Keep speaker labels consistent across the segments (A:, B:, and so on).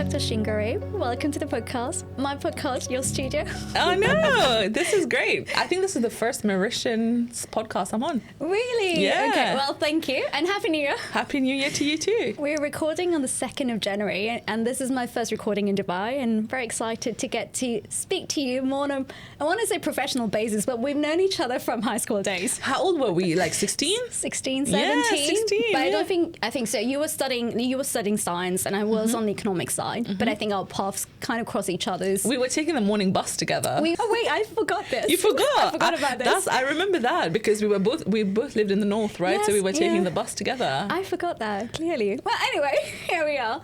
A: Dr. Sheen Gurrib. Welcome to the podcast. My podcast, your studio.
B: Oh no, this is great. I think this is the first Mauritian podcast I'm on.
A: Really?
B: Yeah.
A: Okay, well, thank you. And Happy New Year.
B: Happy New Year to you too.
A: We're recording on the 2nd of January, and this is my first recording in Dubai, and very excited to get to speak to you more on a, I want to say professional basis, but we've known each other from high school days.
B: How old were we? Like 16?
A: 16, 17.
B: Yeah, 16.
A: But
B: yeah.
A: I think so. You were studying science, and I was on the economic side, but I think our paths kind of cross each other's.
B: We were taking the morning bus together.
A: Oh wait, I forgot this.
B: You forgot?
A: I forgot about this.
B: I remember that because we both lived in the north, right?
A: Yes,
B: so we were taking
A: yeah.
B: the bus together.
A: I forgot that, clearly. Well, anyway, here we are.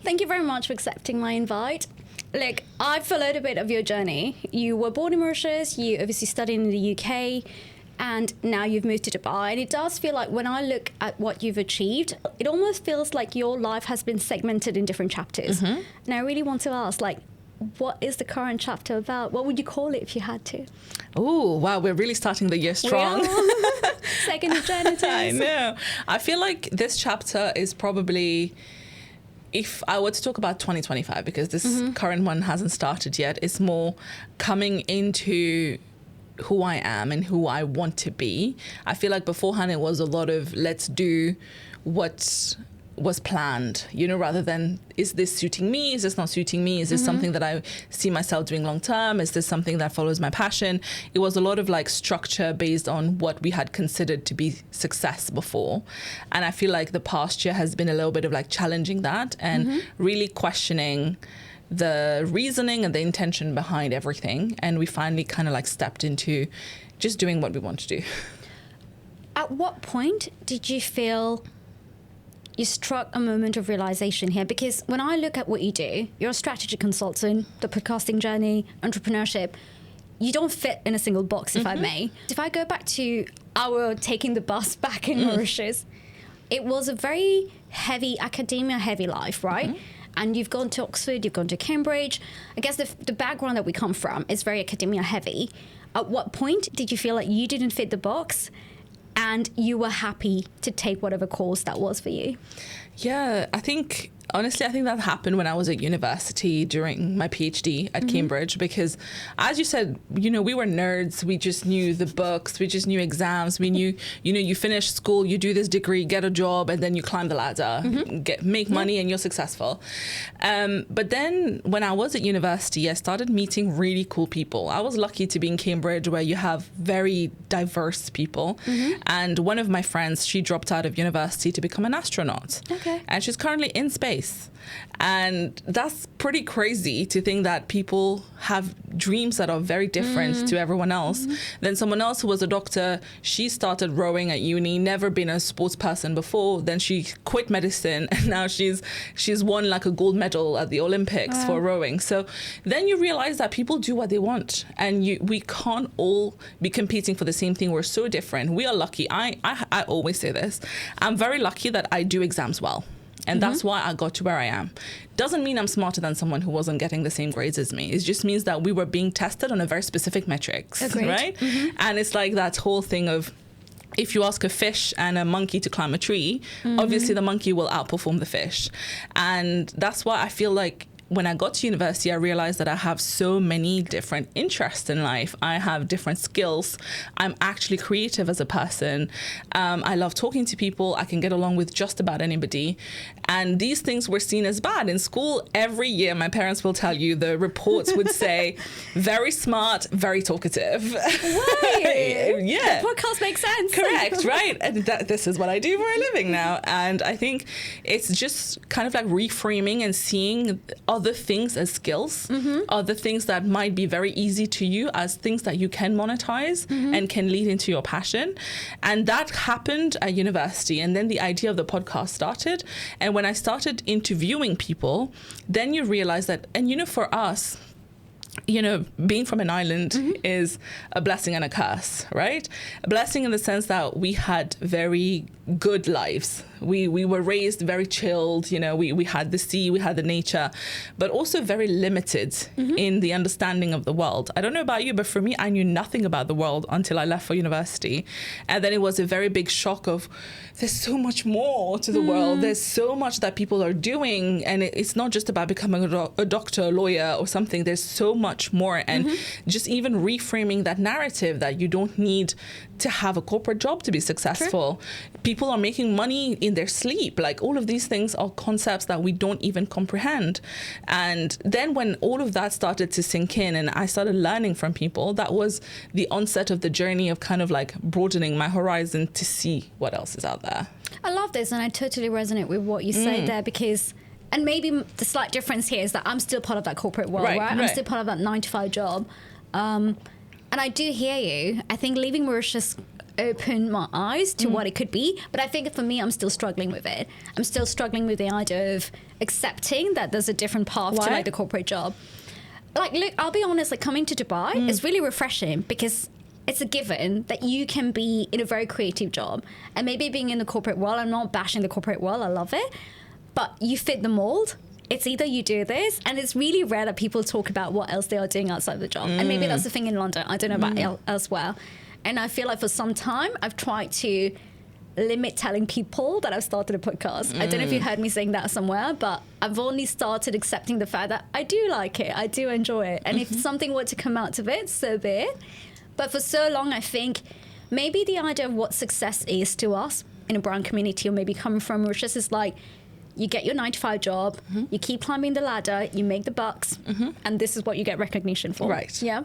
A: Thank you very much for accepting my invite. Look, I've followed a bit of your journey. You were born in Mauritius, you obviously studied in the UK, and now you've moved to Dubai. And it does feel like when I look at what you've achieved, it almost feels like your life has been segmented in different chapters. And I really want to ask, like, what is the current chapter about? What would you call it if you had to?
B: Oh, wow, we're really starting the year strong.
A: 2nd of January.
B: I know. I feel like this chapter is probably, if I were to talk about 2025, because this current one hasn't started yet, it's more coming into who I am and who I want to be. I feel like beforehand it was a lot of let's do what was planned, rather than is this suiting me? Is this not suiting me? Is this something that I see myself doing long term? Is this something that follows my passion? It was a lot of like structure based on what we had considered to be success before. And I feel like the past year has been a little bit of like challenging that and really questioning the reasoning and the intention behind everything. And we finally kind of like stepped into just doing what we want to do.
A: At what point did you feel you struck a moment of realization here? Because when I look at what you do, you're a strategy consultant, the podcasting journey, entrepreneurship, you don't fit in a single box, if I may. If I go back to our taking the bus back in Mauritius, it was a very heavy, academia-heavy life, right? And you've gone to Oxford, you've gone to Cambridge. I guess the background that we come from is very academia-heavy. At what point did you feel like you didn't fit the box and you were happy to take whatever course that was for you?
B: Yeah, honestly, I think that happened when I was at university during my PhD at Cambridge, because as you said, we were nerds. We just knew the books. We just knew exams. We knew, you finish school, you do this degree, get a job, and then you climb the ladder, make money, and you're successful. But then when I was at university, I started meeting really cool people. I was lucky to be in Cambridge where you have very diverse people. And one of my friends, she dropped out of university to become an astronaut.
A: Okay.
B: And she's currently in space. And that's pretty crazy to think that people have dreams that are very different to everyone else. Then someone else who was a doctor, she started rowing at uni, never been a sports person before. Then she quit medicine and now she's won like a gold medal at the Olympics for rowing. So then you realize that people do what they want, and we can't all be competing for the same thing. We're so different. We are lucky. I always say this. I'm very lucky that I do exams well. And that's why I got to where I am. Doesn't mean I'm smarter than someone who wasn't getting the same grades as me. It just means that we were being tested on a very specific metrics,
A: Agreed.
B: right? And it's like that whole thing of, if you ask a fish and a monkey to climb a tree, obviously the monkey will outperform the fish. And that's why I feel like when I got to university, I realized that I have so many different interests in life. I have different skills. I'm actually creative as a person. I love talking to people. I can get along with just about anybody. And these things were seen as bad. In school, every year, my parents will tell you, the reports would say, very smart, very talkative.
A: Right.
B: Yeah.
A: The podcast makes sense.
B: Correct, right? And this is what I do for a living now. And I think it's just kind of like reframing and seeing other things as skills, other things that might be very easy to you as things that you can monetize and can lead into your passion. And that happened at university. And then the idea of the podcast started. And when I started interviewing people, then you realize that, and for us, being from an island is a blessing and a curse, right? A blessing in the sense that we had very good lives. We were raised very chilled, you know, we had the sea, we had the nature, but also very limited in the understanding of the world. I don't know about you, but for me, I knew nothing about the world until I left for university. And then it was a very big shock of, there's so much more to the world. There's so much that people are doing. And it's not just about becoming a doctor, a lawyer or something. There's so much more. And just even reframing that narrative that you don't need to have a corporate job to be successful. True. People are making money in their sleep. Like, all of these things are concepts that we don't even comprehend. And then when all of that started to sink in and I started learning from people, that was the onset of the journey of kind of like broadening my horizon to see what else is out there.
A: I love this, and I totally resonate with what you say there, because, and maybe the slight difference here is that I'm still part of that corporate world, right? I'm still part of that 9-to-5 job. And I do hear you. I think leaving Mauritius opened my eyes to what it could be. But I think for me, I'm still struggling with it. I'm still struggling with the idea of accepting that there's a different path to like the corporate job. Like, look, I'll be honest, like coming to Dubai is really refreshing, because it's a given that you can be in a very creative job. And maybe being in the corporate world, I'm not bashing the corporate world, I love it. But you fit the mold. It's either you do this, and it's really rare that people talk about what else they are doing outside the job. And maybe that's the thing in London. I don't know about elsewhere. And I feel like for some time, I've tried to limit telling people that I've started a podcast. I don't know if you heard me saying that somewhere, but I've only started accepting the fact that I do like it. I do enjoy it. And if something were to come out of it, so be it. But for so long, I think maybe the idea of what success is to us in a brown community, or maybe coming from Mauritius, is like, you get your 9-to-5 job, you keep climbing the ladder, you make the bucks, and this is what you get recognition for.
B: Right.
A: Yeah.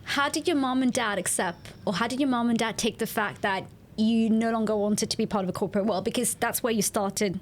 A: How did your mom and dad accept, or how did your mom and dad take the fact that you no longer wanted to be part of a corporate world? Because that's where you started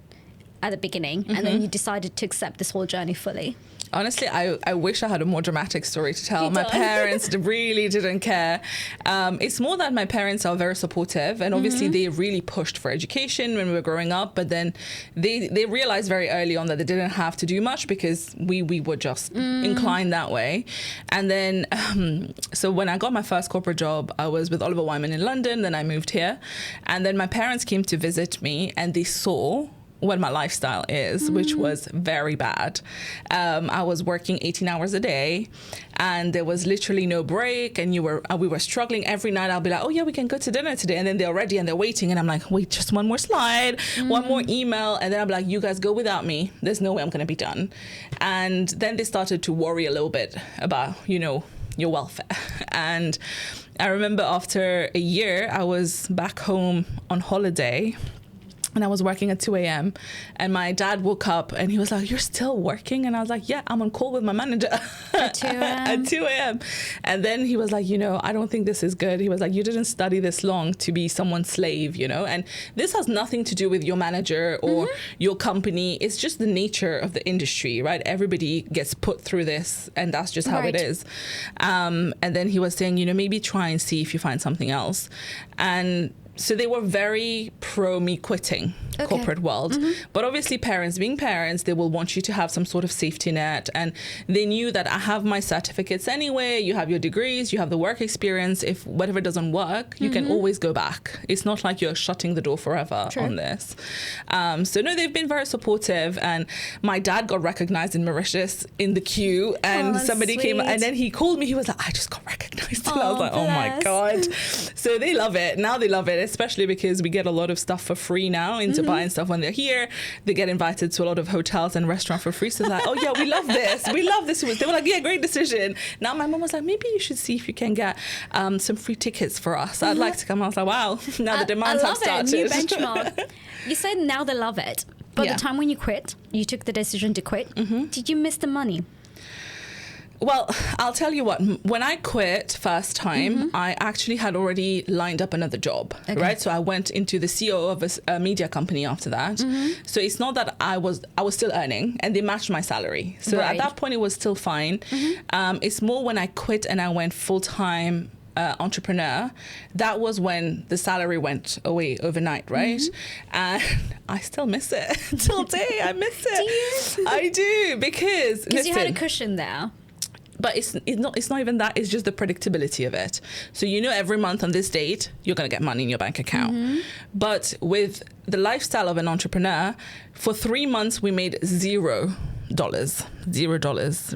A: at the beginning, and then you decided to accept this whole journey fully.
B: Honestly, I wish I had a more dramatic story to tell. My parents really didn't care. It's more that my parents are very supportive, and obviously they really pushed for education when we were growing up, but then they realized very early on that they didn't have to do much, because we were just inclined that way. And then, so when I got my first corporate job, I was with Oliver Wyman in London, then I moved here. And then my parents came to visit me, and they saw what my lifestyle is, which was very bad. I was working 18 hours a day, and there was literally no break, and we were struggling every night. I'll be like, oh yeah, we can go to dinner today, and then they're ready and they're waiting, and I'm like, wait, just one more slide, one more email, and then I'll be like, you guys go without me, there's no way I'm gonna be done. And then they started to worry a little bit about, you know, your welfare. And I remember after a year, I was back home on holiday, and I was working at 2 a.m. and my dad woke up and he was like, you're still working? And I was like, yeah, I'm on call with my manager
A: at 2 a.m.
B: at 2 a.m. And then he was like, you know, I don't think this is good. He was like, you didn't study this long to be someone's slave, you know? And this has nothing to do with your manager or your company. It's just the nature of the industry, right? Everybody gets put through this, and that's just how it is. And then he was saying, you know, maybe try and see if you find something else. And so they were very pro me quitting corporate world. But obviously parents being parents, they will want you to have some sort of safety net. And they knew that I have my certificates anyway, you have your degrees, you have the work experience. If whatever doesn't work, you can always go back. It's not like you're shutting the door forever on this. So no, they've been very supportive. And my dad got recognized in Mauritius in the queue, and somebody came and then he called me. He was like, I just got recognized. And I was like, oh my God. So they love it. Now they love it, especially because we get a lot of stuff for free now in Dubai and stuff. When they're here, they get invited to a lot of hotels and restaurants for free. So they're like, oh yeah, we love this. We love this. They were like, yeah, great decision. Now my mom was like, maybe you should see if you can get some free tickets for us. I'd like to come. I was like, wow, now the demands have started.
A: New benchmark. You said now they love it. But the time when you quit, you took the decision to quit. Did you miss the money?
B: Well, I'll tell you what, when I quit first time, I actually had already lined up another job, right? So I went into the CEO of a media company after that. So it's not that I was still earning, and they matched my salary. So at that point, it was still fine. It's more when I quit and I went full-time entrepreneur, that was when the salary went away overnight, right? And I still miss it. Till today, I miss it.
A: Do you?
B: I do, because
A: you had a cushion there.
B: But it's not even that. It's just the predictability of it. So every month on this date you're going to get money in your bank account. But with the lifestyle of an entrepreneur, for 3 months we made $0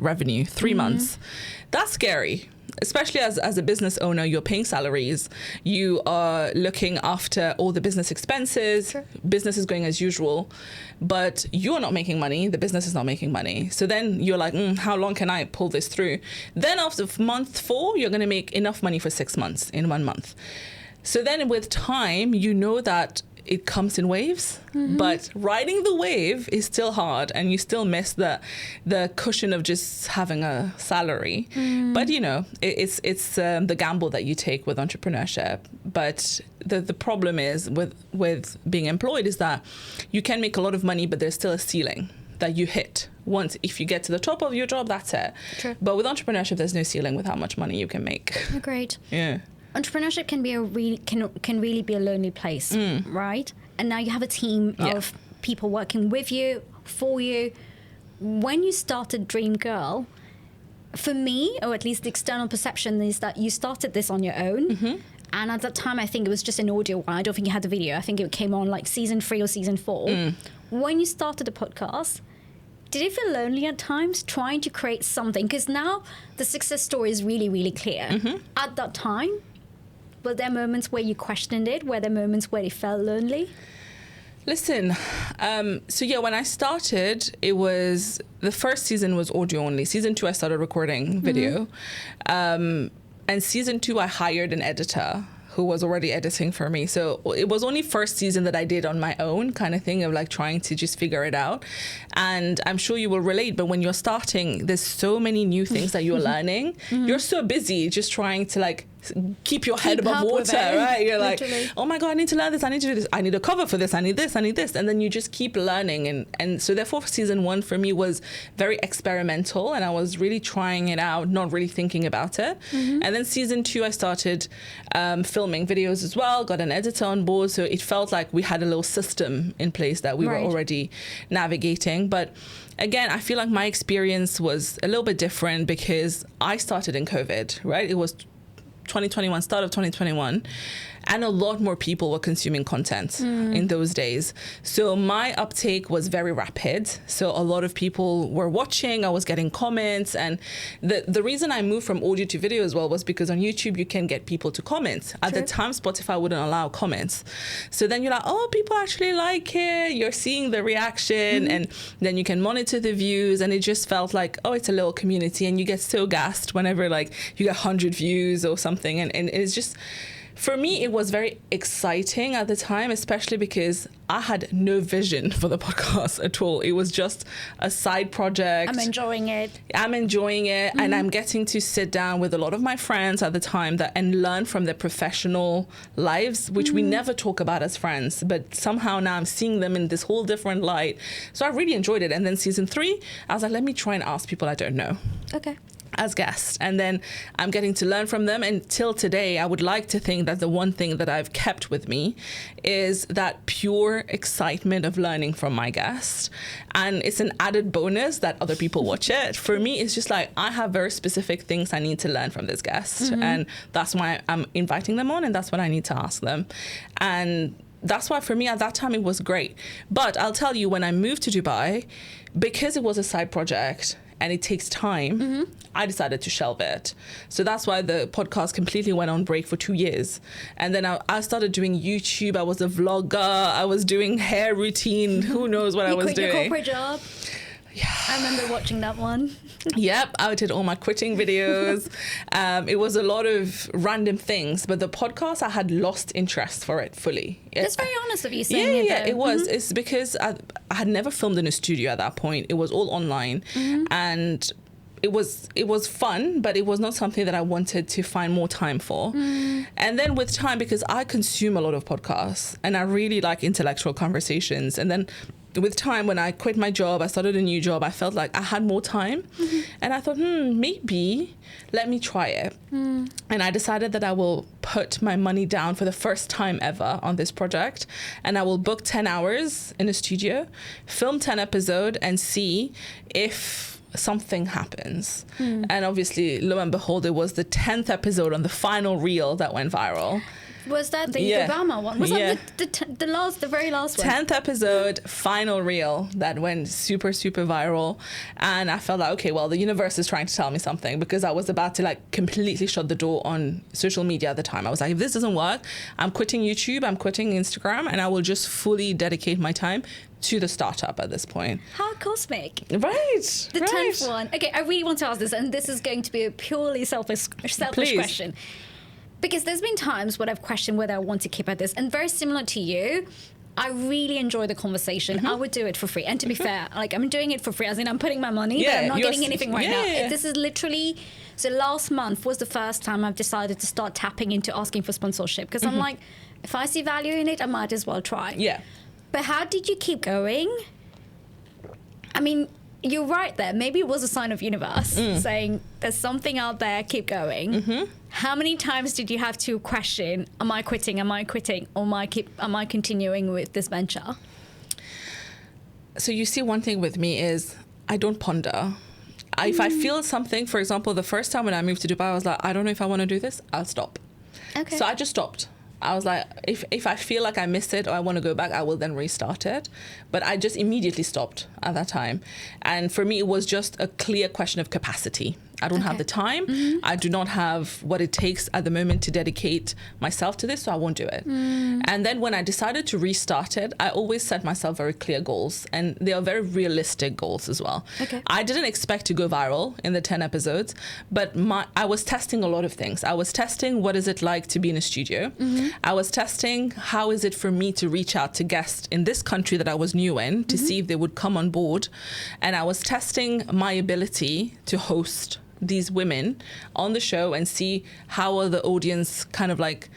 B: revenue. 3 months. That's scary. Especially as a business owner, you're paying salaries, you are looking after all the business expenses, sure. Business is going as usual, but you're not making money, the business is not making money. So then you're like, how long can I pull this through? Then after month 4, you're going to make enough money for 6 months in 1 month. So then with time, that it comes in waves, but riding the wave is still hard, and you still miss the cushion of just having a salary. But it's the gamble that you take with entrepreneurship. But the problem is with being employed is that you can make a lot of money, but there's still a ceiling that you hit once. If you get to the top of your job, that's it. True. But with entrepreneurship, there's no ceiling with how much money you can make.
A: Agreed.
B: Yeah.
A: Entrepreneurship can be can really be a lonely place, right? And now you have a team of people working with you, for you. When you started Dream Girl, for me, or at least the external perception, is that you started this on your own. And at that time, I think it was just an audio one. I don't think you had the video. I think it came on like season 3 or season 4. When you started the podcast, did it feel lonely at times trying to create something? Because now the success story is really, really clear. At that time, were there moments where you questioned it? Were there moments where it felt lonely?
B: Listen, when I started, the first season was audio only. Season 2, I started recording video. And season 2, I hired an editor who was already editing for me. So it was only first season that I did on my own, kind of thing of like trying to just figure it out. And I'm sure you will relate, but when you're starting, there's so many new things that you're learning. You're so busy just trying to like keep your head above water, right? You're literally like, oh my God, I need to learn this. I need to do this. I need a cover for this. I need this. I need this. And then you just keep learning. And so therefore season 1 for me was very experimental, and I was really trying it out, not really thinking about it. And then season 2, I started filming videos as well, got an editor on board. So it felt like we had a little system in place that we were already navigating. But again, I feel like my experience was a little bit different because I started in COVID, right? It was 2021, start of 2021, and a lot more people were consuming content in those days. So my uptake was very rapid. So a lot of people were watching, I was getting comments. And the reason I moved from audio to video as well was because on YouTube, you can get people to comment. At the time, Spotify wouldn't allow comments. So then you're like, oh, people actually like it. You're seeing the reaction, and then you can monitor the views. And it just felt like, oh, it's a little community. And you get so gassed whenever like you get 100 views or something. And it's just... For me, it was very exciting at the time, especially because I had no vision for the podcast at all. It was just a side project.
A: I'm enjoying it.
B: And I'm getting to sit down with a lot of my friends at the time and learn from their professional lives, which we never talk about as friends. But somehow now I'm seeing them in this whole different light. So I really enjoyed it. And then season 3, I was like, let me try and ask people I don't know.
A: Okay.
B: As guests, and then I'm getting to learn from them. And till today, I would like to think that the one thing that I've kept with me is that pure excitement of learning from my guests. And it's an added bonus that other people watch it. For me, it's just like I have very specific things I need to learn from this guest, and that's why I'm inviting them on, and that's what I need to ask them. And that's why for me at that time it was great. But I'll tell you, when I moved to Dubai, because it was a side project and it takes time, I decided to shelve it. So that's why the podcast completely went on break for 2 years. And then I started doing YouTube. I was a vlogger. I was doing hair routine. Who knows what I was doing.
A: You quit your corporate job?
B: Yeah.
A: I remember watching that one.
B: Yep, I did all my quitting videos. It was a lot of random things, but the podcast, I had lost interest for it fully.
A: That's very honest of you saying it.
B: Yeah, it was. It's because I had never filmed in a studio at that point. It was all online, and it was fun, but it was not something that I wanted to find more time for. And then with time, because I consume a lot of podcasts and I really like intellectual conversations, and then with time, when I quit my job, I started a new job, I felt like I had more time. And I thought, maybe let me try it. And I decided that I will put my money down for the first time ever on this project. And I will book 10 hours in a studio, film 10 episodes, and see if something happens. And obviously, lo and behold, it was the 10th episode on the final reel that went viral.
A: Was that the Obama one? Was that the very last one?
B: 10th episode, final reel that went super, super viral. And I felt like, okay, well, the universe is trying to tell me something, because I was about to like completely shut the door on social media at the time. I was like, if this doesn't work, I'm quitting YouTube, I'm quitting Instagram, and I will just fully dedicate my time to the startup at this point.
A: How cosmic.
B: Right.
A: The 10th one. Okay, I really want to ask this, and this is going to be a purely selfish question. Because there's been times when I've questioned whether I want to keep at this, and very similar to you, I really enjoy the conversation. I would do it for free. And to be fair, like, I'm doing it for free, as in I'm putting my money, but I'm not getting anything right now. This is literally, so last month was the first time I've decided to start tapping into asking for sponsorship, because I'm like, if I see value in it, I might as well try.
B: Yeah.
A: But how did you keep going? I mean, you're right there. Maybe it was a sign of universe saying there's something out there, keep going. How many times did you have to question, am I quitting, or am I continuing with this venture?
B: So you see, one thing with me is I don't ponder. If I feel something, for example, the first time when I moved to Dubai, I was like, I don't know if I want to do this, I'll stop.
A: Okay.
B: So I just stopped. I was like, if I feel like I missed it or I want to go back, I will then restart it. But I just immediately stopped at that time. And for me, it was just a clear question of capacity. I don't have the time. I do not have what it takes at the moment to dedicate myself to this, so I won't do it. And then when I decided to restart it, I always set myself very clear goals, and they are very realistic goals as well.
A: Okay.
B: I didn't expect to go viral in the 10 episodes, but I was testing a lot of things. I was testing what is it like to be in a studio. I was testing how is it for me to reach out to guests in this country that I was new in to see if they would come on board. And I was testing my ability to host these women on the show and see how are the audience kind of like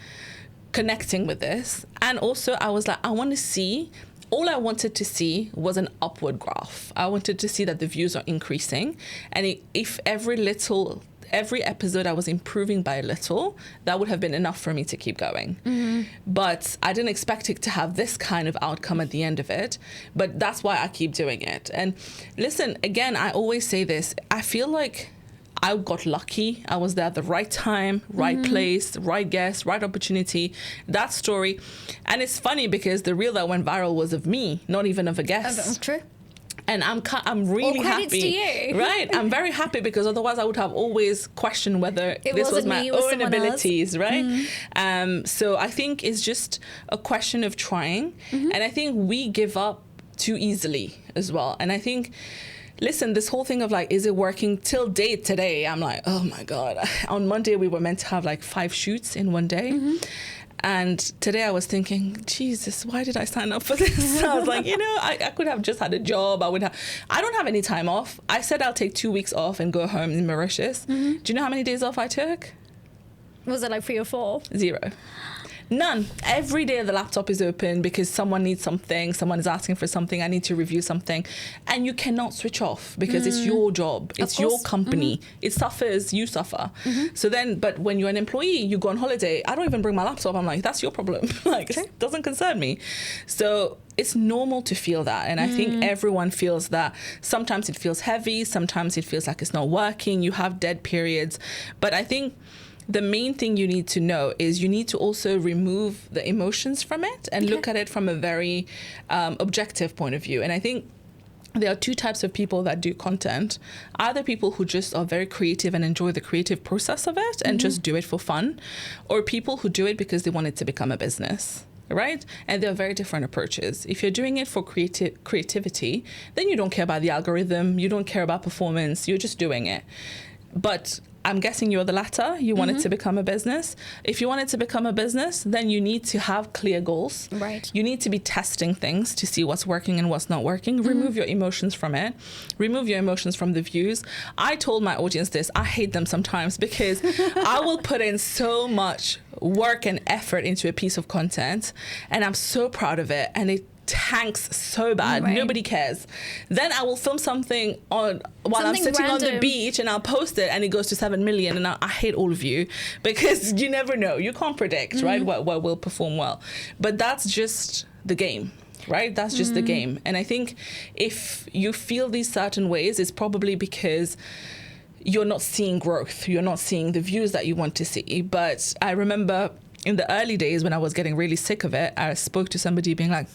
B: connecting with this. And also I was like, all I wanted to see was an upward graph. I wanted to see that the views are increasing, and if every episode I was improving by a little, that would have been enough for me to keep going. But I didn't expect it to have this kind of outcome at the end of it. But that's why I keep doing it. And listen, again, I always say this, I feel like I got lucky. I was there at the right time, right place, right guest, right opportunity, that story. And it's funny because the reel that went viral was of me, not even of a guest.
A: That's true.
B: And I'm really
A: All credits
B: happy.
A: to you.
B: Right? I'm very happy, because otherwise I would have always questioned whether this was my own abilities, right? So I think it's just a question of trying. And I think we give up too easily as well. And I think, listen, this whole thing of like, is it working till date today? I'm like, oh my God. On Monday, we were meant to have like 5 shoots in one day. And today I was thinking, Jesus, why did I sign up for this? I was like, I could have just had a job. I don't have any time off. I said I'll take 2 weeks off and go home in Mauritius. Do you know how many days off I took?
A: Was it like 3 or 4?
B: 0. None. Every day the laptop is open because someone needs something, someone is asking for something, I need to review something. And you cannot switch off because it's your job, it's your company. It suffers, you suffer. So then, but when you're an employee, you go on holiday, I don't even bring my laptop. I'm like, that's your problem. It doesn't concern me. So it's normal to feel that. And I think everyone feels that. Sometimes it feels heavy, sometimes it feels like it's not working, you have dead periods. But I think the main thing you need to know is you need to also remove the emotions from it and look at it from a very objective point of view. And I think there are 2 types of people that do content. Either people who just are very creative and enjoy the creative process of it and just do it for fun, or people who do it because they want it to become a business. Right? And there are very different approaches. If you're doing it for creativity, then you don't care about the algorithm, you don't care about performance, you're just doing it. But I'm guessing you're the latter. You want it to become a business. If you want it to become a business, then you need to have clear goals.
A: Right.
B: You need to be testing things to see what's working and what's not working. Remove your emotions from it. Remove your emotions from the views. I told my audience this. I hate them sometimes because I will put in so much work and effort into a piece of content, and I'm so proud of it, and it tanks so bad. Nobody cares. Then I will film something while I'm sitting on the beach, and I'll post it and it goes to 7 million, and I hate all of you because you never know. You can't predict, right, what will perform well. But that's just the game. right? That's just the game. And I think if you feel these certain ways, it's probably because you're not seeing growth. You're not seeing the views that you want to see. But I remember in the early days when I was getting really sick of it, I spoke to somebody being like,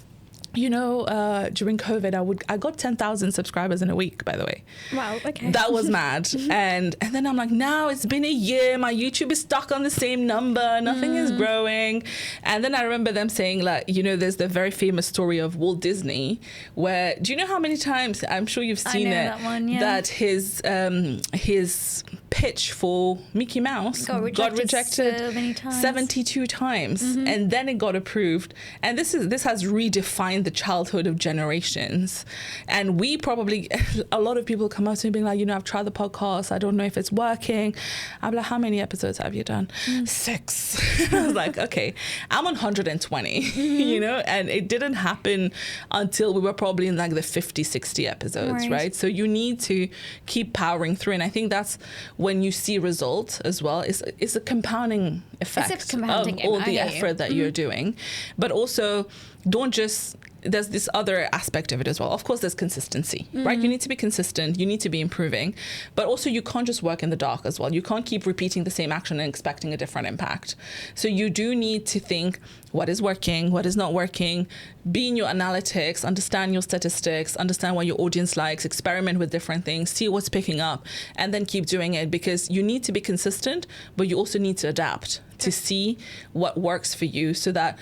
B: during COVID, I got 10,000 subscribers in a week, by the way.
A: Wow, okay.
B: That was mad. And then I'm like, now it's been a year. My YouTube is stuck on the same number. Nothing is growing. And then I remember them saying, like, there's the very famous story of Walt Disney, where, do you know how many times, I'm sure you've seen it,
A: that one, yeah.
B: that his pitch for Mickey Mouse got rejected
A: so many times.
B: 72 times. And then it got approved. And this has redefined the childhood of generations. And we probably, a lot of people come up to me being like, I've tried the podcast, I don't know if it's working. I'm like, how many episodes have you done? 6. I was like, okay, I'm on 120, and it didn't happen until we were probably in like the 50, 60 episodes, right? So you need to keep powering through. And I think that's when you see results as well. It's a compounding effect of all the effort that you're doing. But also, don't just, there's this other aspect of it as well. Of course, there's consistency, right? You need to be consistent. You need to be improving. But also, you can't just work in the dark as well. You can't keep repeating the same action and expecting a different impact. So you do need to think, what is working, what is not working, be in your analytics, understand your statistics, understand what your audience likes, experiment with different things, see what's picking up, and then keep doing it, because you need to be consistent, but you also need to adapt to see what works for you, so that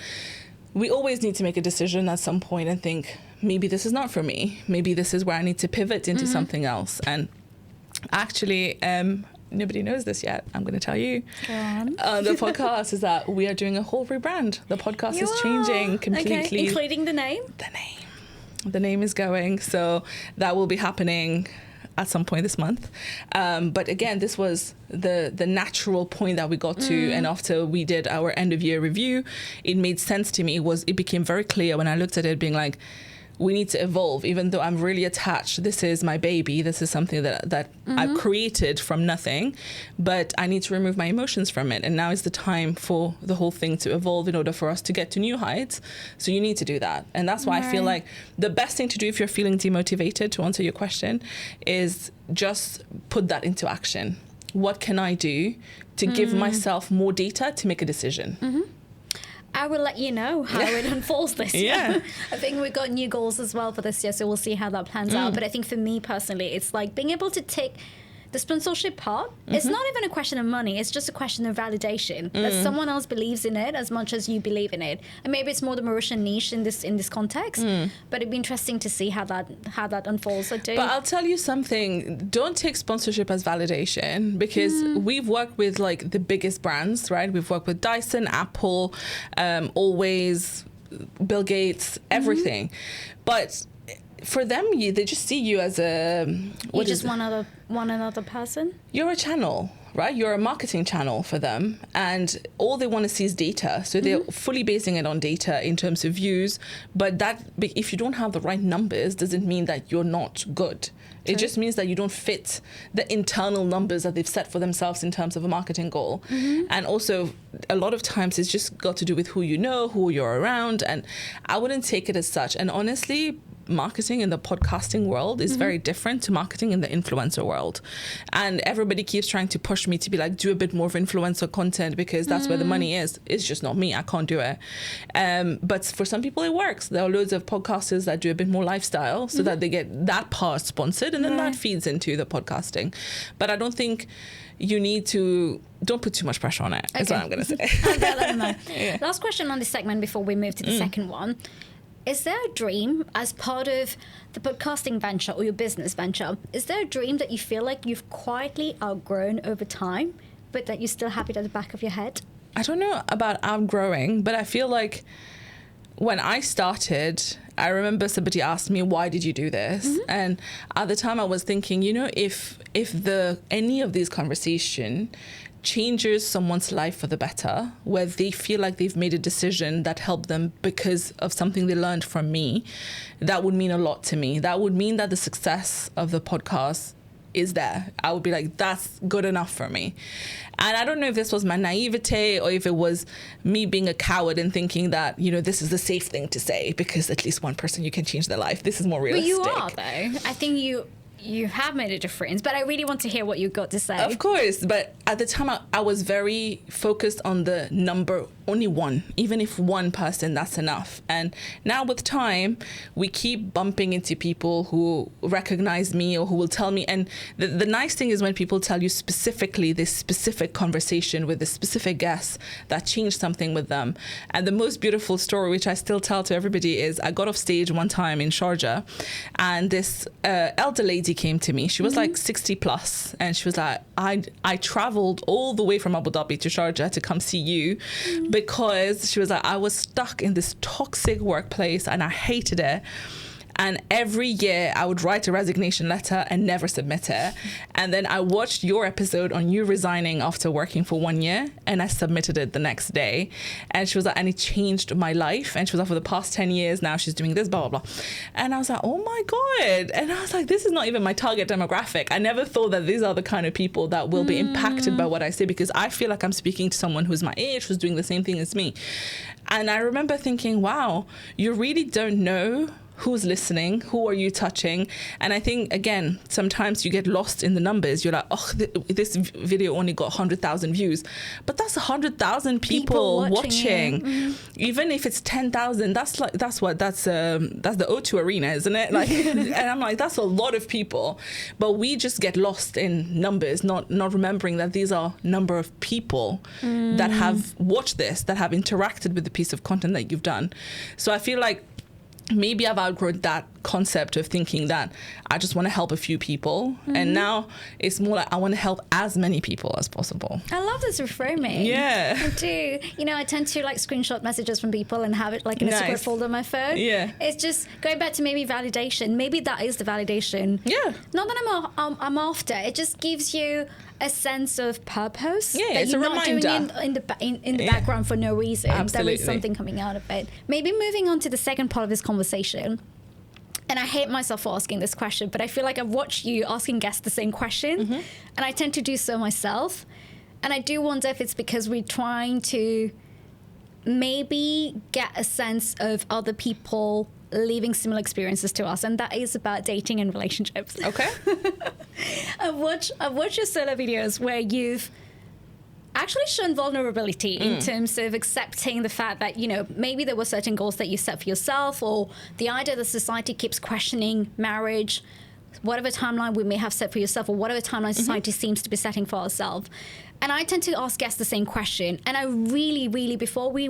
B: we always need to make a decision at some point and think, maybe this is not for me. Maybe this is where I need to pivot into something else. And actually, nobody knows this yet. I'm going to tell you.
A: Go on.
B: The podcast is that we are doing a whole rebrand. The podcast is changing completely.
A: Okay. Including the name?
B: The name is going. So that will be happening at some point this month. But again, this was the natural point that we got to. And after we did our end of year review, it made sense to me. It became very clear when I looked at it, being like, we need to evolve. Even though I'm really attached, this is my baby, this is something that I've created from nothing, but I need to remove my emotions from it. And now is the time for the whole thing to evolve in order for us to get to new heights. So you need to do that. And that's why I feel like the best thing to do if you're feeling demotivated, to answer your question, is just put that into action. What can I do to give myself more data to make a decision?
A: I will let you know how it unfolds this year.
B: Yeah.
A: I think we've got new goals as well for this year, so we'll see how that plans out. But I think for me personally, it's like being able to take the sponsorship part. It's not even a question of money. It's just a question of validation, that someone else believes in it as much as you believe in it. And maybe it's more the Mauritian niche in this context. But it'd be interesting to see how that unfolds. But
B: I'll tell you something. Don't take sponsorship as validation, because we've worked with like the biggest brands, right? We've worked with Dyson, Apple, Always, Bill Gates, everything. But for them, they just see you as one another person. You're a channel, right? You're a marketing channel for them, and all they want to see is data. So they're fully basing it on data in terms of views. But if you don't have the right numbers, doesn't mean that you're not good. It just means that you don't fit the internal numbers that they've set for themselves in terms of a marketing goal. And also, a lot of times it's just got to do with who you know, who you're around. And I wouldn't take it as such. And honestly, marketing in the podcasting world is very different to marketing in the influencer world. And everybody keeps trying to push me to be like, do a bit more of influencer content because that's where the money is. It's just not me. I can't do it. But for some people it works. There are loads of podcasters that do a bit more lifestyle so that they get that part sponsored, and then that feeds into the podcasting. But I don't think you need to, don't put too much pressure on it. That's what I'm going to say.
A: Last question on this segment before we move to the second one. Is there a dream as part of the podcasting venture or your business venture? Is there a dream that you feel like you've quietly outgrown over time, but that you still have it at the back of your head?
B: I don't know about outgrowing, but I feel like when I started, I remember somebody asked me, why did you do this? And at the time I was thinking, if any of these conversations changes someone's life for the better, where they feel like they've made a decision that helped them because of something they learned from me, that would mean a lot to me. That would mean that the success of the podcast is there. I would be like, that's good enough for me. And I don't know if this was my naivete or if it was me being a coward and thinking that, you know, this is the safe thing to say because at least one person you can change their life. This is more realistic.
A: But you are, though. I think you have made a difference, but I really want to hear what you've got to say.
B: Of course, but at the time I was very focused on the number, only one. Even if one person, that's enough. And now with time, we keep bumping into people who recognize me or who will tell me. And the nice thing is when people tell you specifically this specific conversation with this specific guest that changed something with them. And the most beautiful story, which I still tell to everybody, is I got off stage one time in Sharjah, and this elder lady came to me. She was like 60 plus, and she was like, I traveled all the way from Abu Dhabi to Sharjah to come see you because she was like, I was stuck in this toxic workplace and I hated it. And every year I would write a resignation letter and never submit it. And then I watched your episode on you resigning after working for 1 year, and I submitted it the next day. And she was like, and it changed my life. And she was like, for the past 10 years now she's doing this, blah, blah, blah. And I was like, oh my God. And I was like, this is not even my target demographic. I never thought that these are the kind of people that will be impacted by what I say, because I feel like I'm speaking to someone who's my age, who's doing the same thing as me. And I remember thinking, wow, you really don't know who's listening, who are you touching? And I think, again, sometimes you get lost in the numbers. You're like, oh, this video only got 100,000 views. But that's 100,000 people watching. Even if it's 10,000, that's the O2 Arena, isn't it? Like, and I'm like, that's a lot of people. But we just get lost in numbers, not remembering that these are number of people that have watched this, that have interacted with the piece of content that you've done. So I feel like maybe I've outgrown that concept of thinking that I just want to help a few people. And now it's more like I want to help as many people as possible.
A: I love this reframing.
B: Yeah.
A: I do. You know, I tend to like screenshot messages from people and have it like in a separate folder on my phone.
B: Yeah.
A: It's just going back to maybe validation. Maybe that is the validation.
B: Yeah.
A: Not that I'm after. It just gives you a sense of purpose.
B: Yeah,
A: that
B: it's
A: you're
B: a
A: not
B: reminder.
A: doing in the background for no reason.
B: Absolutely.
A: There is something coming out of it. Maybe moving on to the second part of this conversation. And I hate myself for asking this question, but I feel like I've watched you asking guests the same question, and I tend to do so myself. And I do wonder if it's because we're trying to maybe get a sense of other people living similar experiences to us, and that is about dating and relationships.
B: Okay.
A: I've watched your solo videos where you've actually shown vulnerability in terms of accepting the fact that, you know, maybe there were certain goals that you set for yourself, or the idea that society keeps questioning marriage, whatever timeline we may have set for yourself, or whatever timeline society seems to be setting for ourselves. And I tend to ask guests the same question. And I really, before we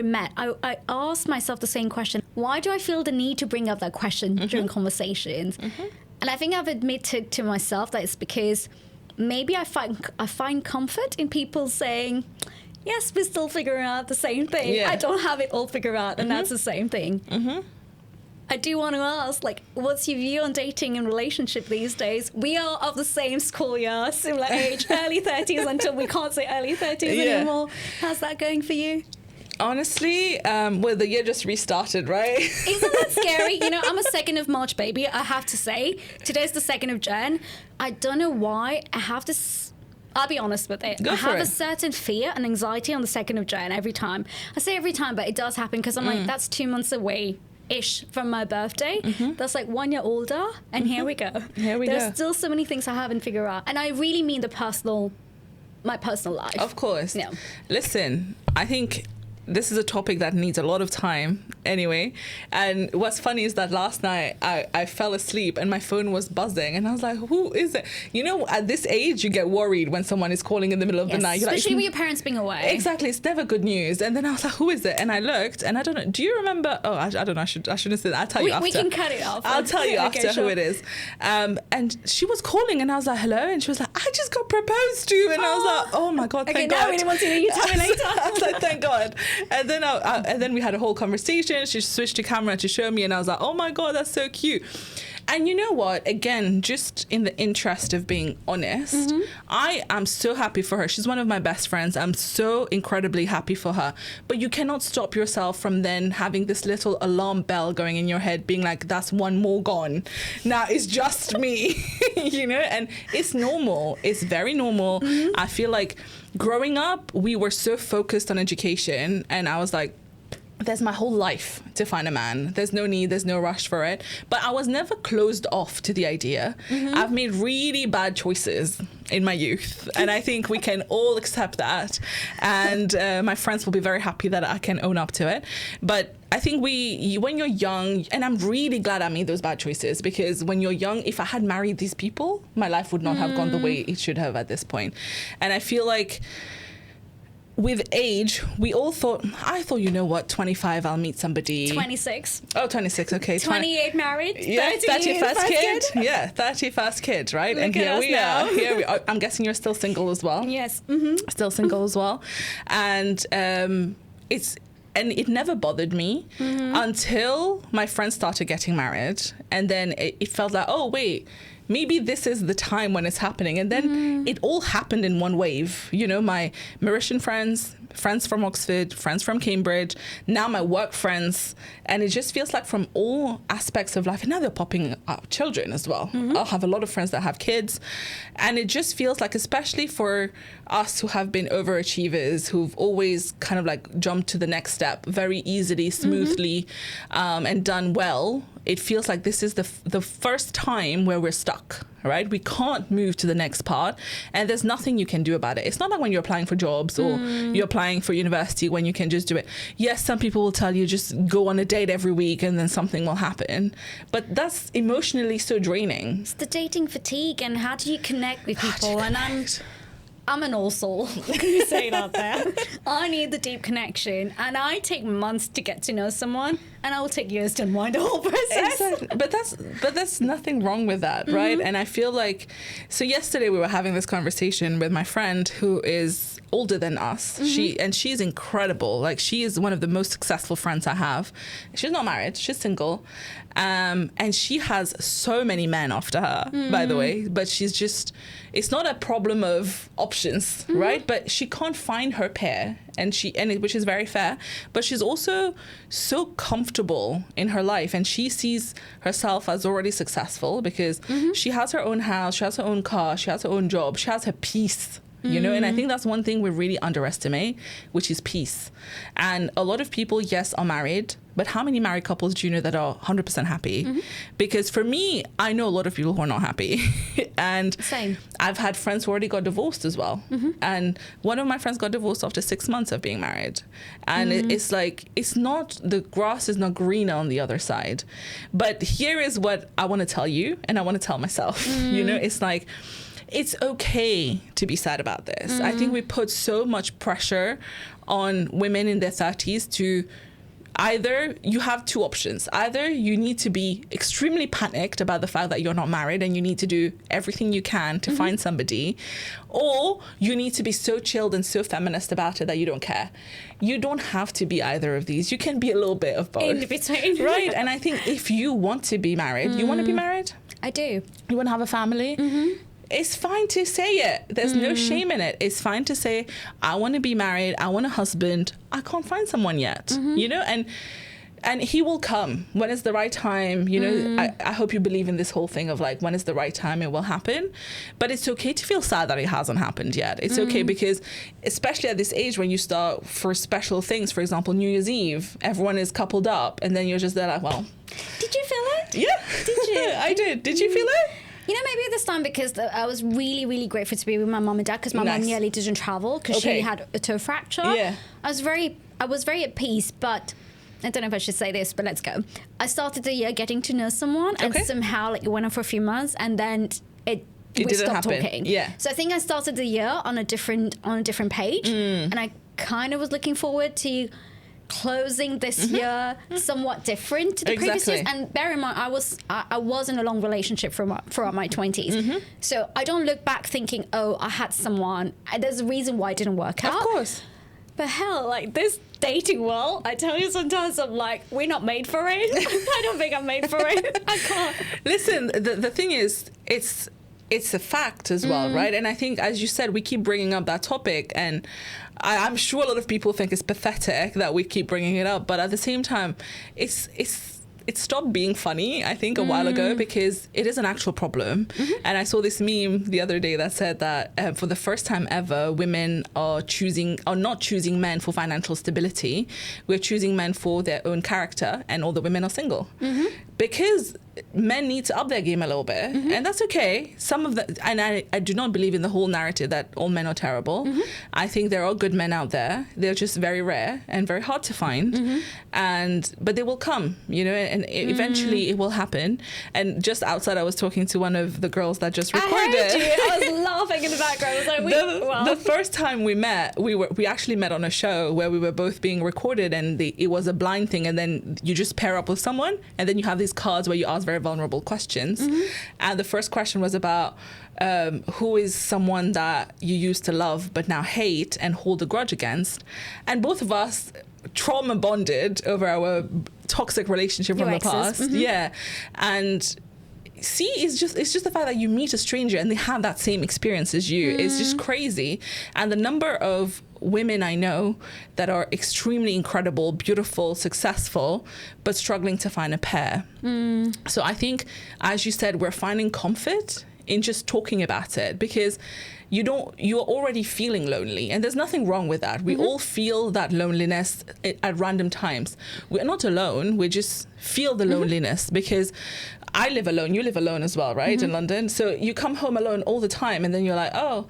A: met, I asked myself the same question. Why do I feel the need to bring up that question during conversations? And I think I've admitted to myself that it's because maybe I find comfort in people saying, yes, we're still figuring out the same thing.
B: Yeah.
A: I don't have it all figured out, and that's the same thing. I do want to ask, like, what's your view on dating and relationship these days? We are of the same school year, similar age, early 30s until we can't say early 30s anymore. How's that going for you?
B: Honestly, well, the year just restarted, right?
A: Isn't that scary? You know, I'm a 2nd of March baby, I have to say. Today's the 2nd of Jan. I don't know why. I'll be honest with it. I have a certain fear and anxiety on the 2nd of Jan every time. I say every time, but it does happen because I'm like, that's 2 months away-ish from my birthday. That's like 1 year older, and here we go. There's still so many things I haven't figured out. And I really mean my personal life.
B: Of course.
A: Yeah.
B: Listen, I think this is a topic that needs a lot of time anyway. And what's funny is that last night I fell asleep and my phone was buzzing, and I was like, who is it? You know, at this age, you get worried when someone is calling in the middle of the night. You're
A: especially
B: like,
A: with your parents being away.
B: Exactly. It's never good news. And then I was like, who is it? And I looked, and I don't know. Do you remember? Oh, I don't know. I shouldn't say that. I'll tell you after.
A: We can cut it off.
B: I'll tell you
A: Okay,
B: after
A: sure.
B: who it is. And she was calling, and I was like, hello? And she was like, I just got proposed to. And I was like, oh my God, thank God.
A: Okay, now I really want to hear you tell me later.
B: I was like, thank God. And then and then we had a whole conversation. She switched to camera to show me, and I was like, oh my God, that's so cute. And you know what? Again, just in the interest of being honest, I am so happy for her. She's one of my best friends. I'm so incredibly happy for her. But you cannot stop yourself from then having this little alarm bell going in your head, being like, that's one more gone. Now it's just me, you know? And it's normal. It's very normal. I feel like growing up, we were so focused on education, and I was like, there's my whole life to find a man. There's no need, there's no rush for it. But I was never closed off to the idea. I've made really bad choices in my youth, and I think we can all accept that. And my friends will be very happy that I can own up to it. But I think when you're young, and I'm really glad I made those bad choices, because when you're young, if I had married these people, my life would not have gone the way it should have at this point. And I feel like with age, I thought, you know what, 25, I'll meet somebody.
A: 26.
B: Oh, 26, okay.
A: 28 married.
B: Yeah, 31st kid. Yeah, 31st kid, right?
A: Look
B: and here
A: at
B: we
A: us
B: are. Here we are. I'm guessing you're still single as well.
A: Yes.
B: Still single as well. And it never bothered me until my friends started getting married. And then it felt like, oh, wait, maybe this is the time when it's happening. And then it all happened in one wave. You know, my Mauritian friends from Oxford, friends from Cambridge, now my work friends. And it just feels like from all aspects of life, and now they're popping up children as well. I'll have a lot of friends that have kids. And it just feels like, especially for us who have been overachievers, who've always kind of like jumped to the next step very easily, smoothly, and done well, it feels like this is the first time where we're stuck, right? We can't move to the next part, and there's nothing you can do about it. It's not like when you're applying for jobs or you're applying for university, when you can just do it. Yes, some people will tell you just go on a date every week and then something will happen, but that's emotionally so draining.
A: It's the dating fatigue, and how do you connect with people? And I'm an all soul. Let me say it out there. I need the deep connection, and I take months to get to know someone, and I will take years to unwind the whole process.
B: Exactly. But that's nothing wrong with that, right? And I feel like, so yesterday we were having this conversation with my friend who is older than us. She's incredible. Like, she is one of the most successful friends I have. She's not married, she's single. And she has so many men after her, by the way, but she's just, it's not a problem of options, right? But she can't find her pair, which is very fair, but she's also so comfortable in her life, and she sees herself as already successful because she has her own house, she has her own car, she has her own job, she has her peace. You know, and I think that's one thing we really underestimate, which is peace. And a lot of people, yes, are married, but how many married couples do you know that are 100% happy? Because for me, I know a lot of people who are not happy. And
A: Same.
B: I've had friends who already got divorced as well. And one of my friends got divorced after 6 months of being married. And it's like, the grass is not greener on the other side. But here is what I want to tell you, and I want to tell myself. You know, it's like, it's okay to be sad about this. I think we put so much pressure on women in their 30s to either, you have two options. Either you need to be extremely panicked about the fact that you're not married and you need to do everything you can to find somebody, or you need to be so chilled and so feminist about it that you don't care. You don't have to be either of these. You can be a little bit of both.
A: In between.
B: Right? And I think if you want to be married, you want to be married?
A: I do.
B: You want to have a family? It's fine to say it. There's no shame in it. It's fine to say, I want to be married. I want a husband. I can't find someone yet, you know, and he will come when it's the right time. You know, I hope you believe in this whole thing of like, when it's the right time, it will happen. But it's okay to feel sad that it hasn't happened yet. It's okay, because especially at this age, when you start for special things, for example, New Year's Eve, everyone is coupled up, and then you're just there like, well.
A: Did you feel it?
B: Yeah.
A: Did you?
B: I did. Did you feel it?
A: You know, maybe this time because I was really, really grateful to be with my mum and dad, because my mum nearly didn't travel because she had a toe fracture.
B: Yeah.
A: I was very at peace, but I don't know if I should say this, but let's go. I started the year getting to know someone, and somehow like it went on for a few months, and then we stopped talking.
B: Yeah.
A: So I think I started the year on a different page, and I kind of was looking forward to closing this year somewhat different to the previous years. And bear in mind, I was in a long relationship throughout my 20s. So I don't look back thinking, oh, I had someone. There's a reason why it didn't work out.
B: Of course.
A: But hell, like this dating world, I tell you sometimes I'm like, we're not made for it. I don't think I'm made for it. I can't.
B: Listen, the thing is, it's a fact as well, right? And I think, as you said, we keep bringing up that topic, and I'm sure a lot of people think it's pathetic that we keep bringing it up, but at the same time, it stopped being funny, I think, a while ago, because it is an actual problem. And I saw this meme the other day that said that for the first time ever, women are not choosing men for financial stability. We're choosing men for their own character, and all the women are single. Because men need to up their game a little bit, and that's okay. And I do not believe in the whole narrative that all men are terrible. I think there are good men out there. They're just very rare and very hard to find. But they will come, and eventually it will happen. And just outside, I was talking to one of the girls that just recorded.
A: I heard you. I was laughing in the background. I was like,
B: the first time we met, we actually met on a show where we were both being recorded, and it was a blind thing, and then you just pair up with someone, and then you have these cards where you ask very vulnerable questions. And the first question was about who is someone that you used to love but now hate and hold a grudge against. And both of us trauma bonded over our toxic relationship from the past. Yeah. And see, it's just the fact that you meet a stranger and they have that same experience as you. It's just crazy. And the number of women I know that are extremely incredible, beautiful, successful, but struggling to find a pair. So I think, as you said, we're finding comfort in just talking about it, because you're already feeling lonely, and there's nothing wrong with that. We all feel that loneliness at random times. We're not alone, we just feel the loneliness, because I live alone, you live alone as well, right, in London? So you come home alone all the time, and then you're like, oh,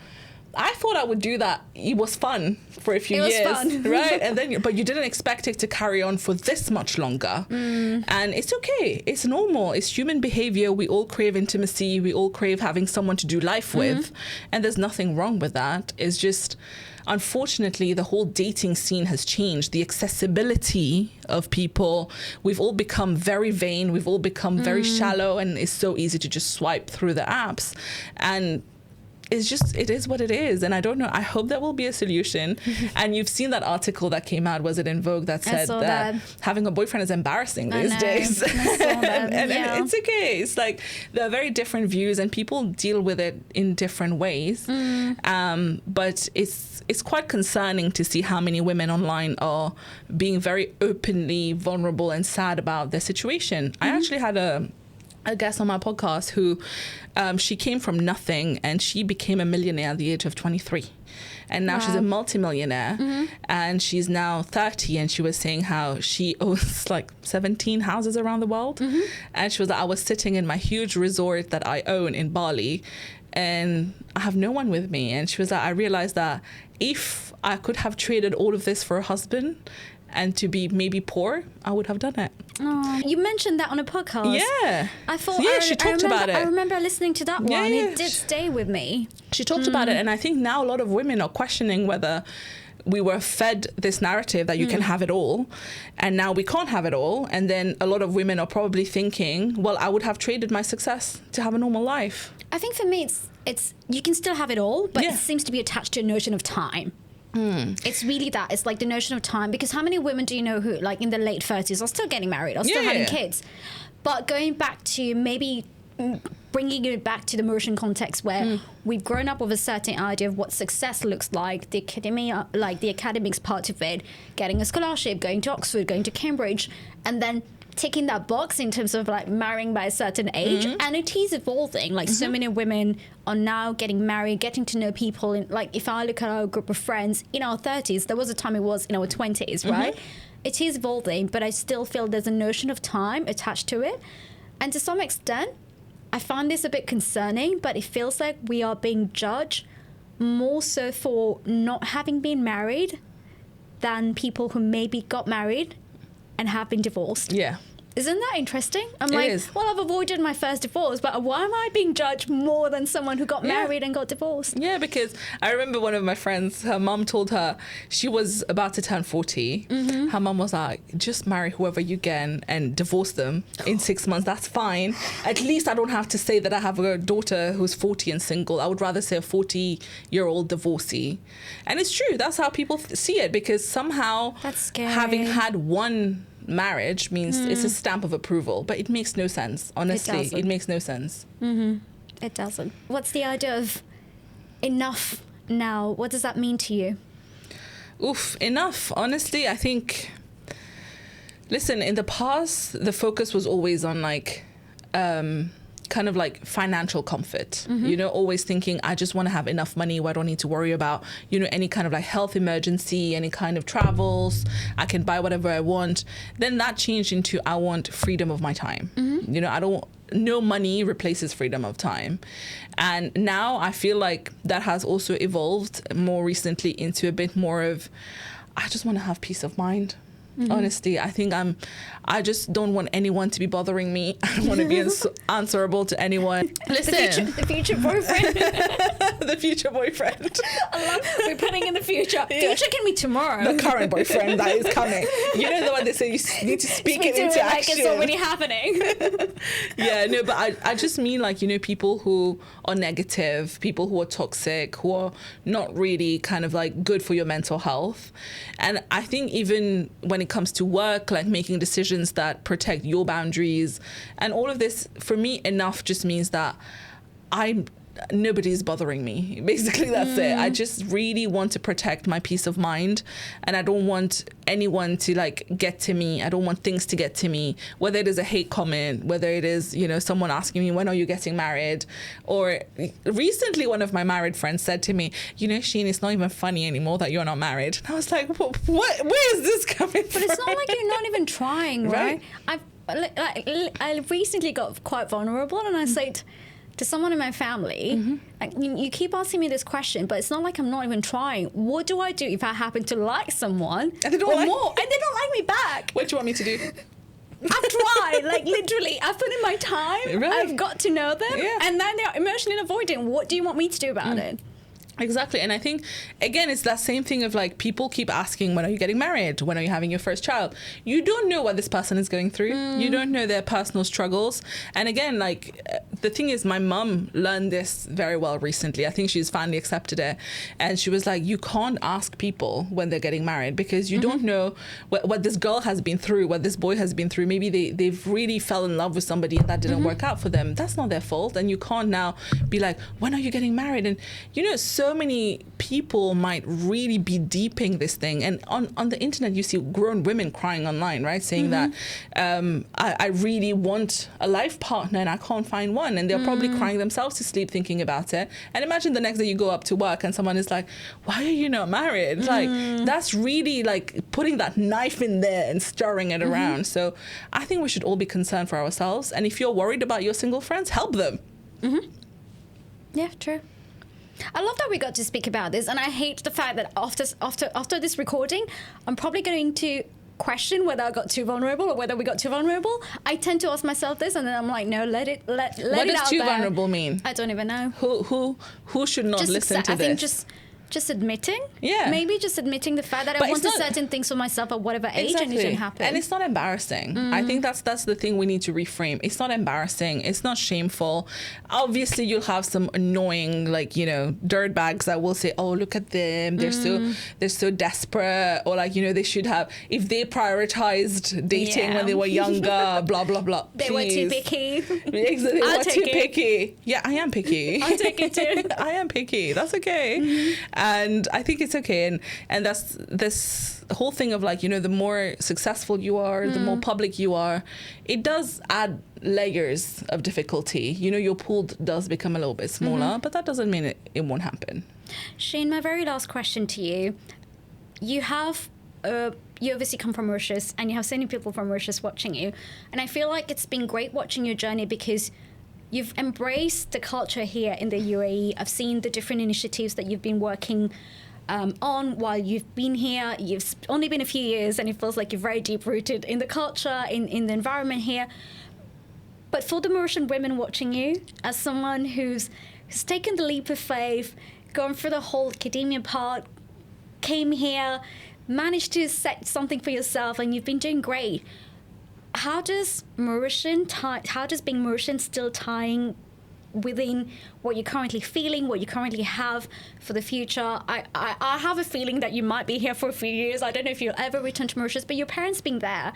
B: I thought I would do that. It was fun for a few years,
A: fun.
B: right? And then, but you didn't expect it to carry on for this much longer. And it's okay. It's normal. It's human behavior. We all crave intimacy. We all crave having someone to do life with, and there's nothing wrong with that. It's just, unfortunately, the whole dating scene has changed. The accessibility of people, we've all become very vain. We've all become very shallow, and it's so easy to just swipe through the apps. And it is what it is. And I don't know, I hope there will be a solution. And you've seen that article that came out, was it in Vogue, that said that having a boyfriend is embarrassing these days. And it's okay. It's like, there are very different views, and people deal with it in different ways. But it's quite concerning to see how many women online are being very openly vulnerable and sad about their situation. I actually had a guest on my podcast who she came from nothing, and she became a millionaire at the age of 23, and now she's a multimillionaire. And she's now 30, and she was saying how she owns like 17 houses around the world. And she was like, I was sitting in my huge resort that I own in Bali, and I have no one with me. And she was like, I realized that if I could have traded all of this for a husband and to be maybe poor, I would have done it.
A: Oh, you mentioned that on a podcast.
B: Yeah.
A: I thought,
B: yeah, she talked about it.
A: I remember listening to that one. It did stay with me.
B: She talked about it, and I think now a lot of women are questioning whether we were fed this narrative that you can have it all, and now we can't have it all. And then a lot of women are probably thinking, well, I would have traded my success to have a normal life.
A: I think for me, it's you can still have it all, but it seems to be attached to a notion of time. It's really that. It's like the notion of time, because how many women do you know who, like in their late 30s, are still getting married, or still having kids? But going back to maybe bringing it back to the Mauritian context, where we've grown up with a certain idea of what success looks like, the academia, like the academics part of it, getting a scholarship, going to Oxford, going to Cambridge, and then ticking that box in terms of like marrying by a certain age. And it is evolving. Like so many women are now getting married, getting to know people. And like if I look at our group of friends in our 30s, there was a time it was in our 20s, right? It is evolving, but I still feel there's a notion of time attached to it. And to some extent, I find this a bit concerning, but it feels like we are being judged more so for not having been married than people who maybe got married and have been divorced.
B: Yeah.
A: Isn't that interesting? I'm
B: It
A: like,
B: is.
A: well, I've avoided my first divorce, but why am I being judged more than someone who got married and got divorced?
B: Yeah, because I remember one of my friends, her mum told her she was about to turn 40. Her mum was like, just marry whoever you get and divorce them in 6 months. That's fine. At least I don't have to say that I have a daughter who's 40 and single. I would rather say a 40-year-old divorcee. And it's true. That's how people see it, because somehow
A: That's scary.
B: having had one marriage means it's a stamp of approval, but it makes no sense. Honestly, it makes no sense.
A: It doesn't. What's the idea of enough now? What does that mean to you?
B: Oof, enough. Honestly, I think, listen, in the past, the focus was always on like, kind of like financial comfort, you know, always thinking, I just want to have enough money where I don't need to worry about, you know, any kind of like health emergency, any kind of travels. I can buy whatever I want. Then that changed into, I want freedom of my time. You know, no money replaces freedom of time. And now I feel like that has also evolved more recently into a bit more of, I just want to have peace of mind. Honestly, I think I just don't want anyone to be bothering me. I don't want to be answerable to anyone. Listen.
A: The future boyfriend.
B: The future boyfriend.
A: We're putting in the future. Future can be tomorrow.
B: The current boyfriend that is coming. You know the one they say you need to speak it into
A: like
B: action.
A: it's already happening.
B: Yeah, no, but I just mean like, you know, people who are negative, people who are toxic, who are not really kind of like good for your mental health. And I think even when it comes to work, like making decisions that protect your boundaries and all of this, for me, enough just means that nobody's bothering me. Basically, that's it. I just really want to protect my peace of mind, and I don't want anyone to like get to me. I don't want things to get to me, whether it is a hate comment, whether it is, you know, someone asking me, when are you getting married? Or recently one of my married friends said to me, you know, Sheen, it's not even funny anymore that you're not married. And I was like, what? Where is this coming from?
A: But it's not like you're not even trying, right? I recently got quite vulnerable, and I said to someone in my family, like, you keep asking me this question, but it's not like I'm not even trying. What do I do if I happen to like someone
B: and they don't like
A: me back?
B: What do you want me to do?
A: I've tried, like literally, I've put in my time.
B: Right.
A: I've got to know them,
B: Yeah.
A: and then they're emotionally avoidant. What do you want me to do about it?
B: Exactly. And I think, again, it's that same thing of like, people keep asking, when are you getting married? When are you having your first child? You don't know what this person is going through. You don't know their personal struggles. And again, like, the thing is, my mum learned this very well recently. I think she's finally accepted it. And she was like, you can't ask people when they're getting married, because you don't know what this girl has been through, what this boy has been through. Maybe they've really fell in love with somebody and that didn't work out for them. That's not their fault. And you can't now be like, when are you getting married? And, you know, so many people might really be deeping this thing. And on the internet, you see grown women crying online, right? Saying that I really want a life partner and I can't find one. And they're probably crying themselves to sleep thinking about it. And imagine the next day you go up to work and someone is like, why are you not married? Like, that's really like putting that knife in there and stirring it around. So I think we should all be concerned for ourselves. And if you're worried about your single friends, help them.
A: Yeah, true. I love that we got to speak about this, and I hate the fact that after this recording, I'm probably going to question whether I got too vulnerable or whether we got too vulnerable. I tend to ask myself this, and then I'm like, no, let it
B: What
A: out
B: does too
A: there.
B: vulnerable mean?
A: I don't even know.
B: Who should not listen to
A: I think
B: this?
A: just admitting.
B: Yeah.
A: Maybe just admitting the fact that
B: But
A: I
B: it's
A: wanted
B: not-
A: certain things for myself at whatever age, and it didn't happen.
B: And it's not embarrassing. I think that's the thing we need to reframe. It's not embarrassing. It's not shameful. Obviously, you'll have some annoying, like, you know, dirtbags that will say, "Oh, look at them. They're so desperate," or like, you know, they should have, if they prioritized dating when they were younger, blah blah blah.
A: They were too
B: Please.
A: picky.
B: Exactly.
A: I'll
B: We're
A: take
B: too
A: it.
B: picky. Yeah, I am picky.
A: I'll take it too.
B: I am picky. That's okay. And I think it's okay. And that's this whole thing of like, you know, the more successful you are, the more public you are, it does add layers of difficulty. You know, your pool does become a little bit smaller, but that doesn't mean it won't happen.
A: Shane, my very last question to you. You obviously come from Mauritius, and you have so many people from Mauritius watching you. And I feel like it's been great watching your journey because you've embraced the culture here in the UAE. I've seen the different initiatives that you've been working on while you've been here. You've only been a few years, and it feels like you're very deep rooted in the culture, in the environment here. But for the Mauritian women watching you, as someone who's taken the leap of faith, gone through the whole academia part, came here, managed to set something for yourself, and you've been doing great. How does being Mauritian still tying within what you're currently feeling, what you currently have for the future? I have a feeling that you might be here for a few years. I don't know if you'll ever return to Mauritius, but your parents being there.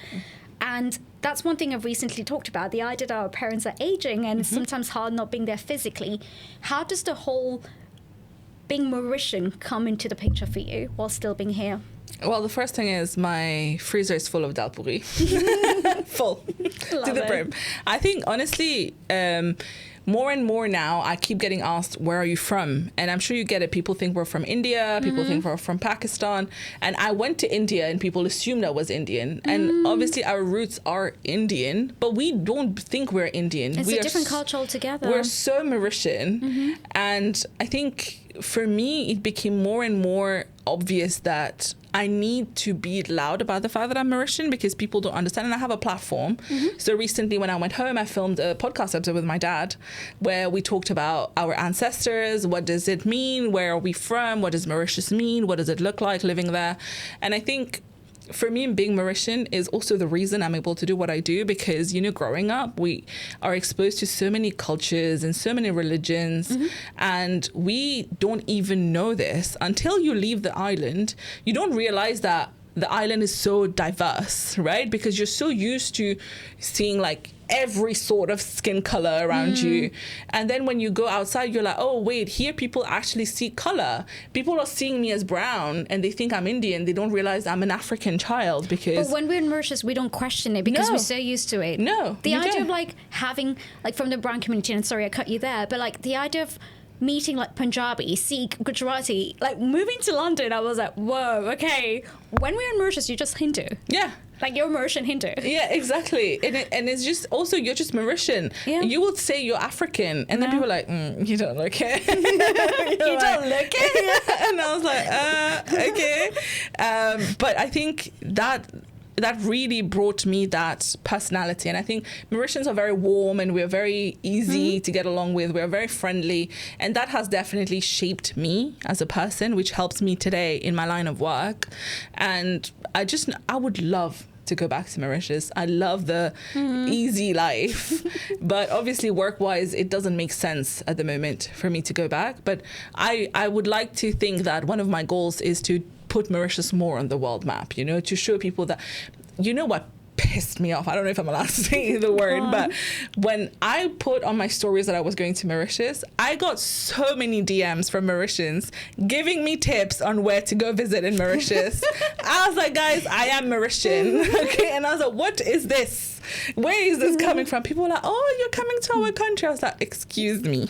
A: And that's one thing I've recently talked about, the idea that our parents are aging and it's sometimes hard not being there physically. How does the whole being Mauritian come into the picture for you while still being here?
B: Well, the first thing is my freezer is full of dal puri. Full to the brim. I think, honestly, more and more now, I keep getting asked, where are you from? And I'm sure you get it. People think we're from India. People think we're from Pakistan. And I went to India and people assumed I was Indian. And obviously our roots are Indian, but we don't think we're Indian.
A: It's a different culture altogether.
B: We're so Mauritian. And I think for me, it became more and more obvious that I need to be loud about the fact that I'm Mauritian because people don't understand, and I have a platform. So recently when I went home, I filmed a podcast episode with my dad where we talked about our ancestors. What does it mean? Where are we from? What does Mauritius mean? What does it look like living there? And I think for me, being Mauritian is also the reason I'm able to do what I do because, you know, growing up, we are exposed to so many cultures and so many religions, and we don't even know this until you leave the island. You don't realize that the island is so diverse, right? Because you're so used to seeing like every sort of skin color around you. And then when you go outside, you're like, oh, wait, here people actually see color. People are seeing me as brown and they think I'm Indian. They don't realize I'm an African child because...
A: But when we're in Mauritius, we don't question it because we're so used to it.
B: No,
A: the idea of like having, like from the brown community, and sorry I cut you there, but like the idea of meeting like Punjabi, Sikh, Gujarati, like moving to London, I was like, whoa, okay. When we're in Mauritius, you're just Hindu.
B: Yeah.
A: Like you're Mauritian Hindu.
B: Yeah, exactly. And it's just also, you're just Mauritian. Yeah. You would say you're African. And then people are like, you don't look it. You don't look it? Yeah. And I was like, okay. But I think that really brought me that personality. And I think Mauritians are very warm and we're very easy to get along with. We're very friendly. And that has definitely shaped me as a person, which helps me today in my line of work. And I would love to go back to Mauritius. I love the easy life. But obviously work-wise, it doesn't make sense at the moment for me to go back. But I would like to think that one of my goals is to put Mauritius more on the world map, you know, to show people that, you know what pissed me off? I don't know if I'm allowed to say the word, but when I put on my stories that I was going to Mauritius, I got so many DMs from Mauritians giving me tips on where to go visit in Mauritius. I was like, guys, I am Mauritian. Okay. And I was like, what is this? Where is this coming from? People were like, oh, you're coming to our country. I was like, excuse me.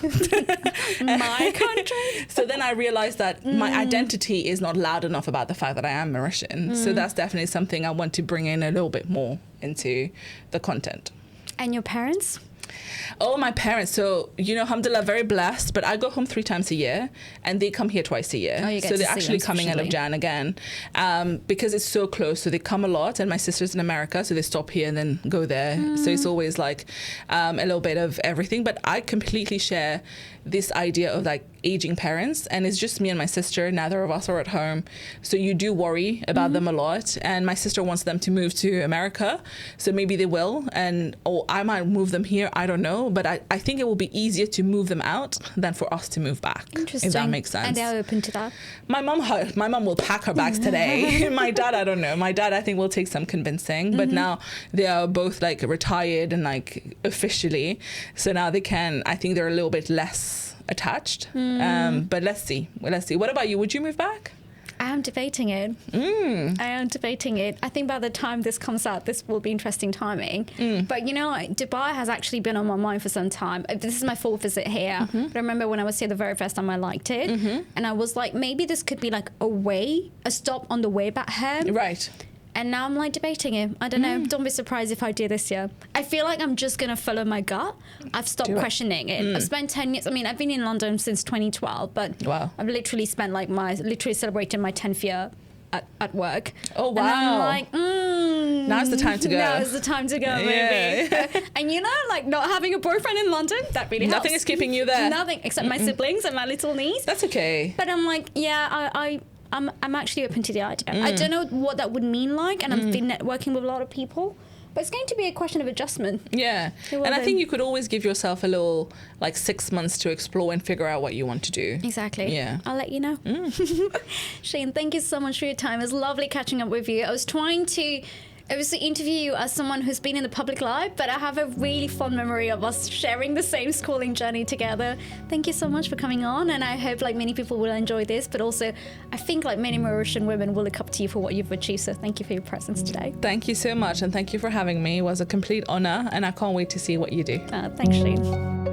A: My country?
B: So then I realized that my identity is not loud enough about the fact that I am Mauritian. So that's definitely something I want to bring in a little bit more into the content.
A: And your parents?
B: Oh, my parents. So, you know, alhamdulillah, very blessed, but I go home 3 times a year and they come here twice a year.
A: Oh, you get
B: so
A: to
B: they're
A: see
B: actually
A: them
B: coming end of Jan again because it's so close. So they come a lot, and my sister's in America, so they stop here and then go there. So it's always like a little bit of everything. But I completely share this idea of like aging parents, and it's just me and my sister. Neither of us are at home, so you do worry about them a lot. And my sister wants them to move to America, so maybe they will, or I might move them here, I don't know, but I think it will be easier to move them out than for us to move back.
A: Interesting.
B: If that makes sense.
A: And they're open to that?
B: My mom will pack her bags today. My dad, I don't know. My dad, I think, will take some convincing, but now they are both like retired and like officially, so now they can, I think they're a little bit less attached. But let's see. What about you? Would you move back?
A: I am debating it. I am debating it. I think by the time this comes out, this will be interesting timing. But you know, Dubai has actually been on my mind for some time. This is my 4th visit here. But I remember when I was here the very first time, I liked it. And I was like, maybe this could be like a stop on the way back home.
B: Right.
A: And now I'm like debating it. I don't know. Don't be surprised if I do this year. I feel like I'm just going to follow my gut. I've stopped questioning it. I've spent 10 years. I mean, I've been in London since 2012, but
B: wow.
A: I've literally spent literally celebrating my 10th year at work.
B: Oh, wow.
A: And I'm like,
B: now's the time to go.
A: Now is the time to go, maybe. And like not having a boyfriend in London, that really helps.
B: Nothing is keeping you there.
A: Nothing, except my siblings and my little niece.
B: That's okay.
A: But I'm like, I'm actually open to the idea. I don't know what that would mean like, and I've been networking with a lot of people. But it's going to be a question of adjustment.
B: Yeah. And I think you could always give yourself a little, 6 months to explore and figure out what you want to do.
A: Exactly.
B: Yeah.
A: I'll let you know. Sheen, thank you so much for your time. It was lovely catching up with you. I was trying to obviously interview you as someone who's been in the public life, but I have a really fond memory of us sharing the same schooling journey together. Thank you so much for coming on, and I hope many people will enjoy this, but also I think many Mauritian women will look up to you for what you've achieved, so thank you for your presence today.
B: Thank you so much, and thank you for having me. It was a complete honor, and I can't wait to see what you do.
A: Thanks, Sheen.